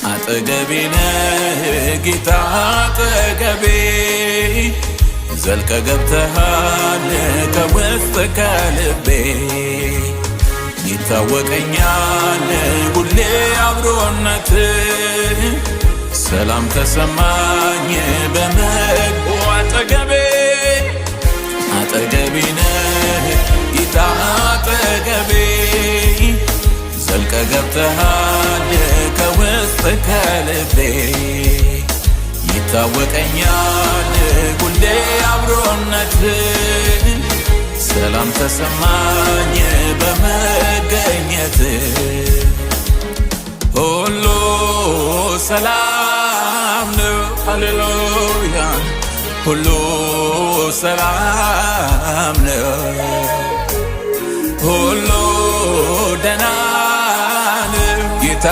አጠገቤ ነህ ጌታ አጠገቤ ዘልቀ ገብተሃል ከውስጥ ከልቤ ይታወቀኛል ሁሌ አብሮነት ሰላም ተሰማኝ በመግቦ አጠገቤ ነህ ጌታ አጠገቤ ዘልቀ ገብተሃል ከውስጥ ከልቤ ይታወቀኛል ሁሌ አብሮነት ሰላም ተሰማኝ በመገኘት ሁሉ ሰላም ነው ሃሌሉያ ሁሉ ሰላም ነው ሁሉ ደህና ነው ጌታ